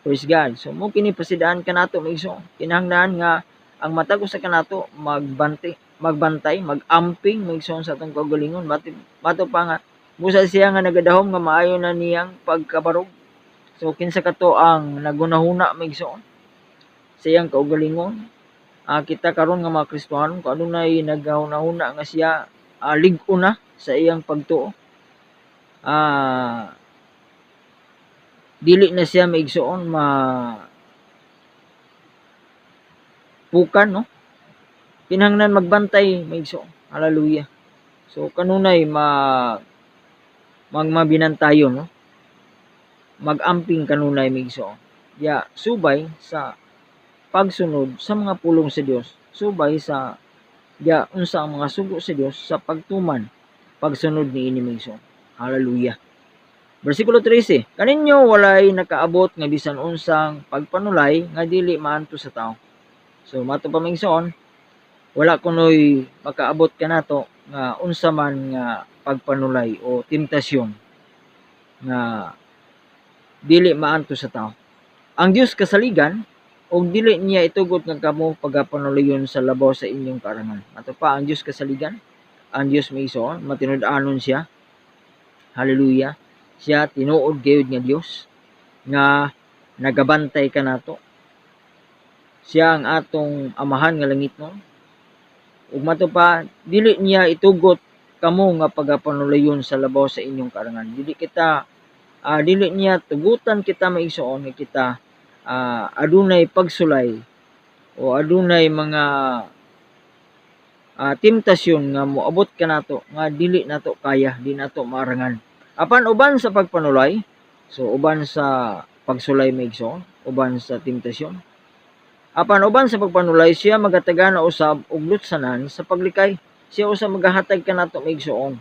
Praise God. So mo kini pasidaan kanato maigsoon. Kinahanglan nga ang matag usa kanato magbantay, magamping maigsoon sa atong kaugalingon. Bato pa nga busa siya nga nagadahom nga maayo na niyang pagkabarog. So kinsa kato ang nagunahuna maigsoon sa iyang kaugalingon. Kita karon nga mga Kristiyanon kung adunay nagahuna-huna nga siya lig-o na sa iyang pagtuo. Dili na siya maigsoon pukan, no? Kinahanglan magbantay maigsoon. Hallelujah. So kanunay mabinantayon, no? Magamping kanunay maigsoon. Subay sa pagsunod sa mga pulong sa Dios, subay sa unsa ang mga sugo sa Dios sa pagtuman pagsunod niini maigsoon. Hallelujah. Bersikulo 13. Kaninyo walay nakaabot nga bisan unsang pagpanulay nga dili maantos sa tao. So mato pa maigsoon, wala kunoy makaabot kanato nga unsa man nga pagpanulay o temptasyon nga dili maantos sa tao. Ang Dios kasaligan og dili niya itugot nga kamo pagapanulayon sa labaw sa inyong karangan. Ato pa ang Dios kasaligan, ang Dios maigsoon, matinud-anon siya. Hallelujah. Siya tinuod gayud nga Dios nga nagabantay kanato. Siya ang atong amahan nga langitnon. Ug mato pa dili niya itugot kamo nga pagapanulayon sa labaw sa inyong karangan. Dili niya tugutan kita maigsoon nga kita adunay pagsulay o adunay mga temptasyon nga moabot kanato nga dili nato kaya, di nato maarangan. Apan uban sa pagpanulay, so uban sa pagsulay maigsoon, uban sa temptasyon. Apan uban sa pagpanulay siya magatagana usab og lutsanan sa paglikay. Siya usa magahatag kanato maigsoon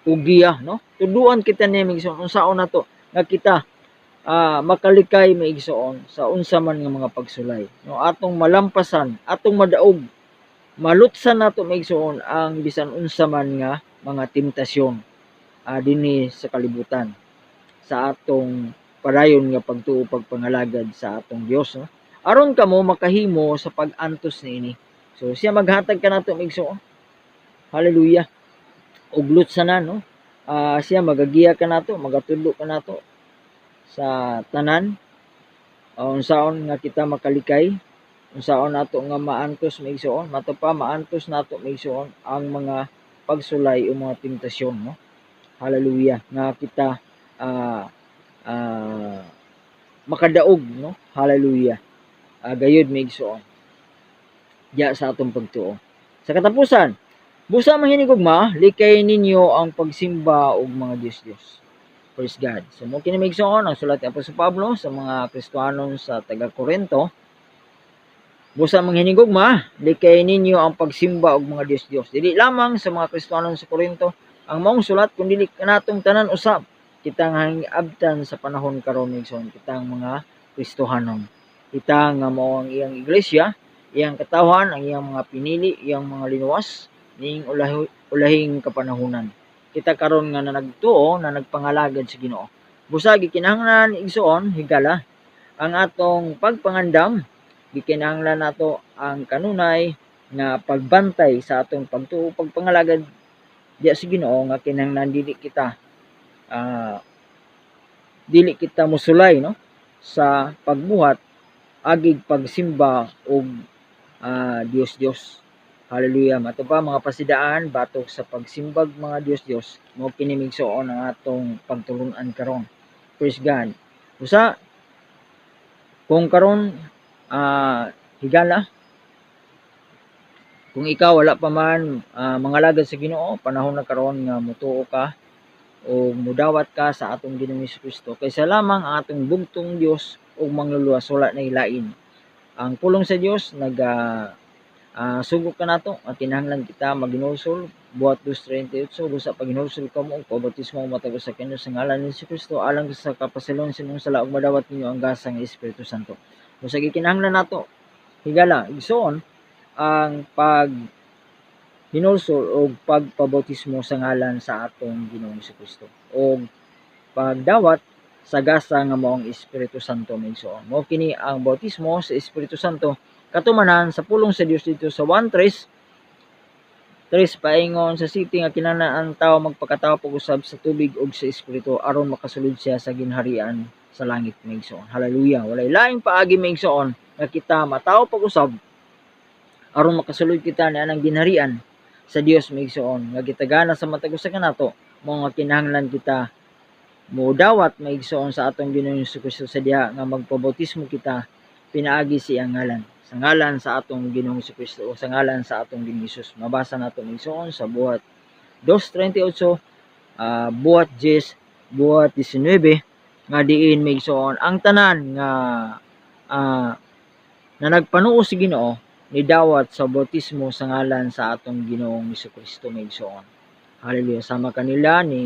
og giya, no? Tuduan kita ni maigsoon unsaon nato nga kita makalikay maigsoon sa unsa man nga mga pagsulay, no? Atong malampasan, atong madaog, malutsan nato maigsoon ang bisan unsa man nga mga temptasyon dinhi sa kalibutan sa atong padayon nga pagtuo pagpangalagad sa atong Dios, no? Aron kamo makahimo sa pag-antos niini. So siya maghatag kanato maigsoon. Hallelujah. Og lutsanan, no? Siya magagiya kanato, magatudlo kanato sa tanan unsaon nga kita makalikay, unsaon nato nga maantos maigsoon, mato pa maantos nato maigsoon ang mga pagsulay o mga temptasyon, no? Hallelujah, nga kita makadaog, no? Hallelujah. Gayud maigsoon diya sa atong pagtuo. Sa katapusan, busa mahinigugma, likay ninyo ang pagsimba og mga Diyos. Praise God. So mo kini maigsoon ang sulat ni Apostol Pablo sa mga Kristiyanon sa taga-Korinto. Busa manghinigugma, likay ninyo ang pagsimba og mga Diyos. Dili lamang sa mga Kristiyanon sa Korinto ang maong sulat kundi kanatong tanan usab. Kita nga abtan sa panahon karon maigsoon, kitang mga Kristohanon. Kita nga mao ang iyang iglesia, iyang katawhan, ang iyang mga pinili, iyang mga linuwas ning ulahing kapanahunan. Kita karon nga nagtuo na nagpangalagad sa Ginoo. Busa gikinahanglan igsoon higala ang atong pagpangandam, gikinahanglan nato ang kanunay nga pagbantay sa atong pagtuo pagpangalagad diya sa Ginoo nga kinahanglan dili kita dili kita mosulay no sa pagbuhat agig pagsimba og Dios. Hallelujah. Mato pa mga pasidaan batok sa pagsimbag mga Dios mao kini migsuon ang atong pagtulun-an karon. Praise God. Usa kung karon higala kung ikaw wala pa man mangalagad sa Ginoo, panahon na karon nga motuo ka o mudawat ka sa atong Ginoong Kristo kaysa lamang ang atong bugtong Dios ug mangluluwas wala na ilain. Ang pulong sa Dios sugok ka nato at kinahanglan kita maginulsol buhat 2:38 busa pag ginulsol ka mo pabautismo matagos sa Kinyo sa ngalan ni Kristo alang sa kapasilon sinong sala ug madawat ninyo ang gasa ng Espiritu Santo. Busa gikinahanglan nato higala igsoon ang pag hinulsol o pagpabautismo sa ngalan sa atong Ginoong Kristo o pagdawat sa gasa nga maong Espiritu Santo migsuon. Mao kini ang bautismo sa Espiritu Santo katumanan sa pulong sa Dios dito sa 1:3 paingon sa city nga kinahanglan ang tawo magpakatawo pag-usab sa tubig ug sa Espiritu aron makasulod siya sa ginharian sa langit migsuon. Hallelujah. Walay laing paagi migsuon nga kita matawo pag-usab aron makasulod kita ni anang ginharian sa Dios migsuon nga gitagana sa matagos sa kanato mao nga kinahanglan kita modawat maigsuon sa atong Ginoong Kristo sa diha nga magpabautismo kita pinaagi siyang ngalan sa ngalan sa atong Ginoong Kristo o sa ngalan sa atong Ginoong Hesus. Mabasa nato migsuon sa buhat 2:38 buhat 10 buhat 19 nga diin migsuon ang tanan nga na nagpanuo si Ginoo ni dawat sa bautismo sa ngalan sa atong Ginoong Kristo migsuon. Hallelujah. Sama kanila ni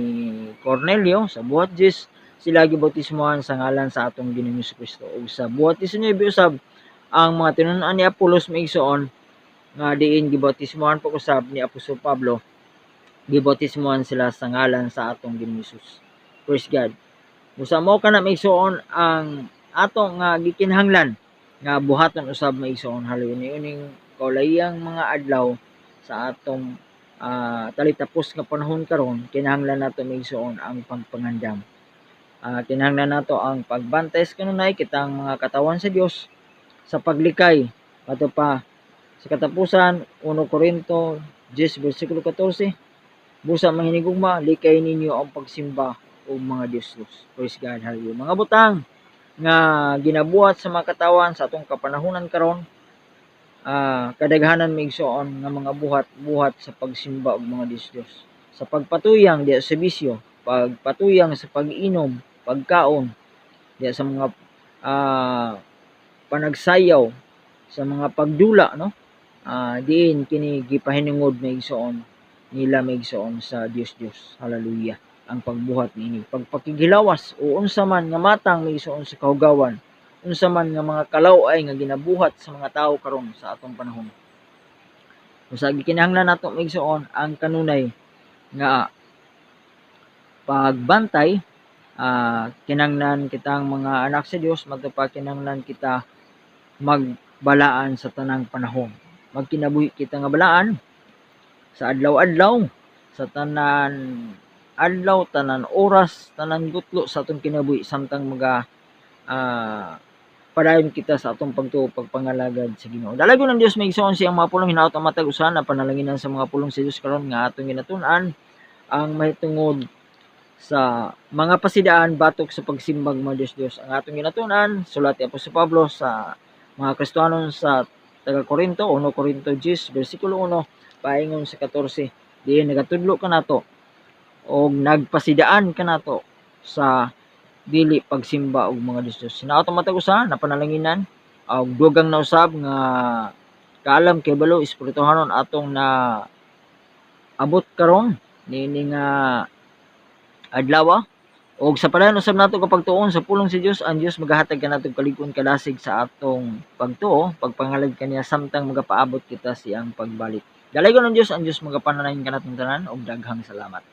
Cornelio sa buhat 10 sila gibautismohan sa ngalan sa atong Ginoong Kristo ug sa buhat 19 usab ang mga tinun-an ni Apolos migsuon nga diin gibautismohan pag-usab ni Apostol Pablo gibautismohan sila sa ngalan sa atong Ginoong Hesus. Praise God. Usa mo kana migsuon ang atong nga gikinahanglan nga buhaton usab maigsoon. Hallelujah. Ining kaulayang mga adlaw sa atong talitapos nga panahon karon kinahanglan nato maigsoon ang pagpangandam. Kinahanglan nato ang pagbantay sa kanunay kitang mga katawan sa Dios sa paglikay ato pa sa katapusan 1 Korinto 10 bersikulo 14 busa manginigugma likay ninyo ang pagsimba o mga Dios. Praise God. Hallelujah. Mga butang nga ginabuhat sa mga katawan sa atong kapanahunan karon kadaghanan migsuon nga mga buhat sa pagsimba og mga Dios sa pagpatuyang diya sa bisyo, pagpatuyang sa pag-inom, pagkaon diya sa mga panagsayaw, sa mga pagdula no diin kini gipahinungod migsuon nila migsuon sa Dios. Hallelujah. Ang pagbuhat niini pagpakighilawas o unsa man nga matang migsuon sa kahugawan, unsa man nga mga kalaway nga ginabuhat sa mga tawo karon sa atong panahon. Usa gikinahanglan nato migsuon ang kanunay nga pagbantay. Kinahanglan kitang mga anak sa Dios magtupa kinahanglan kita magbalaan sa tanang panahon. Magkinabuhi kita nga balaan sa adlaw-adlaw, sa tanan adlaw, tanan oras, tanan gutlo sa atong kinabuhi samtang padayon kita sa atong pagtuo pagpangalagad sa Ginoo. Dalagon ng Dios maigsoon siyang mga pulong hinaot ang matag usa na panalanginan sa mga pulong sa Dios karon nga atong ginatun-an ang mahitungod sa mga pasidaan batok sa pagsimbag mga Dios. Ang atong ginatun-an sulat ni Apostol Pablo sa mga Kristiyanon sa taga Corinto 1 Corinto 10 bersikulo 1 paingon sa 14 diin nagatudlo ka nato og nagpasidaan ka nato sa dili pagsimba og mga Dios. Sinaot ang matag usa na panalanginan og dugang na usab nga kaalam kay balo espirituhanon atong na abot karon niini nga adlaw og sa padayon usab nato kapag tuon sa pulong si Dios ang Dios magahatag kanadtong kalig-on kalasig sa atong pagtuo pagpangalad kaniya samtang magapaabot kita siyang pagbalik. Dalaygon ng Dios ang Dios magapanalangin kanatong tanan og daghang salamat.